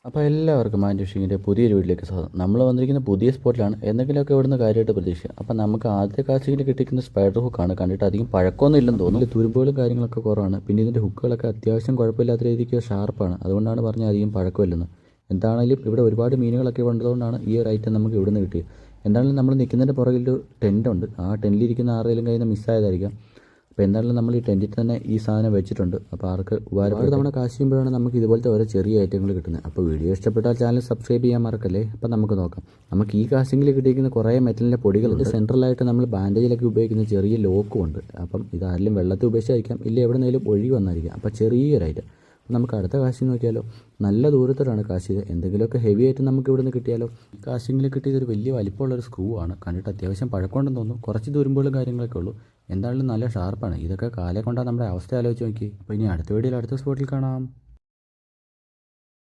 അപ്പോൾ എല്ലാവർക്കും മാൻഡ് ഫിഷിങ്ങിൻ്റെ പുതിയൊരു വീട്ടിലേക്ക് സ്വാഗതം. നമ്മൾ വന്നിരിക്കുന്ന പുതിയ സ്പോട്ടിലാണ്. എന്തെങ്കിലുമൊക്കെ ഇവിടുന്ന് കാര്യമായിട്ട് പ്രതീക്ഷിക്കുക. അപ്പോൾ നമുക്ക് ആദ്യത്തെ കാസ്റ്റിങ്ങിൽ കിട്ടിയിരിക്കുന്ന സ്പൈഡർ ഹുക്കാണ്. കണ്ടിട്ട് അധികം പഴക്കമൊന്നും ഇല്ലെന്ന് തോന്നുന്നു. തുരുമ്പുകളും കാര്യങ്ങളൊക്കെ കുറവാണ്. പിന്നെ ഇതിൻ്റെ ഹുക്കുകളൊക്കെ അത്യാവശ്യം കുഴപ്പമില്ലാത്ത രീതിക്ക് ഷാർപ്പാണ്. അതുകൊണ്ടാണ് പറഞ്ഞത് അധികം പഴക്കമില്ലെന്ന്. എന്താണെങ്കിലും ഇവിടെ ഒരുപാട് മീനുകളൊക്കെ ഉള്ളതുകൊണ്ടാണ് ഈ ഒരു ഐറ്റം നമുക്ക് ഇവിടുന്ന് കിട്ടിയത്. എന്താണെങ്കിലും നമ്മൾ നിൽക്കുന്നതിൻ്റെ പുറകിൽ ഒരു ടെൻ്റുണ്ട്. ആ ടെൻറ്റിലിരിക്കുന്ന ആരുടെയും കയ്യിൽ നിന്ന് മിസ്സായതായിരിക്കാം. അപ്പോൾ എന്തായാലും നമ്മൾ ഈ ടെൻറ്റിൽ തന്നെ ഈ സാധനം വെച്ചിട്ടുണ്ട്. അപ്പോൾ ആർക്ക് ഒരുപാട് തവണ കാശ് ചെയ്യുമ്പോഴാണ് നമുക്ക് ഇതുപോലത്തെ ഓരോ ചെറിയ ഐറ്റങ്ങൾ കിട്ടുന്നത്. അപ്പോൾ വീഡിയോ ഇഷ്ടപ്പെട്ടാൽ ചാനൽ സബ്സ്ക്രൈബ് ചെയ്യാൻ മറക്കല്ലേ. അപ്പോൾ നമുക്ക് നോക്കാം. നമുക്ക് ഈ കാസ്റ്റിങ്ങിൽ കിട്ടിയിരിക്കുന്ന കുറേ മെറ്റലിൻ്റെ പൊടികളുണ്ട്. സെൻട്രലായിട്ട് നമ്മൾ ബാൻഡേജിലൊക്കെ ഉപയോഗിക്കുന്ന ചെറിയ ലോക്കും ഉണ്ട്. അപ്പം ഇതാരെങ്കിലും വെള്ളത്തിൽ ഉപയോഗിച്ചായിരിക്കാം, ഇല്ല എവിടെന്നെങ്കിലും ഒഴുകി വന്നായിരിക്കാം. അപ്പോൾ ചെറിയൊരു ഐറ്റം. നമുക്ക് അടുത്ത കാശിങ് നോക്കിയാലോ. നല്ല ദൂരത്തോടാണ് കാശ് ചെയ്ത്. എന്തെങ്കിലുമൊക്കെ ഹെവി ആയിട്ട് നമുക്ക് ഇവിടെ നിന്ന് കിട്ടിയാലോ. കാശിങ്ങിൽ കിട്ടിയതൊരു വലിയ വലിപ്പമുള്ളൊരു സ്ക്രൂ ആണ്. കണ്ടിട്ട് അത്യാവശ്യം പഴക്കമുണ്ടെന്ന് തോന്നുന്നു. കുറച്ച് തുരുമ്പുകളും കാര്യങ്ങളൊക്കെ ഉള്ളൂ. എന്തായാലും നല്ല ഷാർപ്പാണ്. ഇതൊക്കെ കാലം കൊണ്ടാണ് നമ്മുടെ അവസ്ഥ ആലോചിച്ച് നോക്കി. അപ്പോൾ ഇനി അടുത്ത വീഡിയോയിൽ അടുത്ത സ്പോട്ടിൽ കാണാം.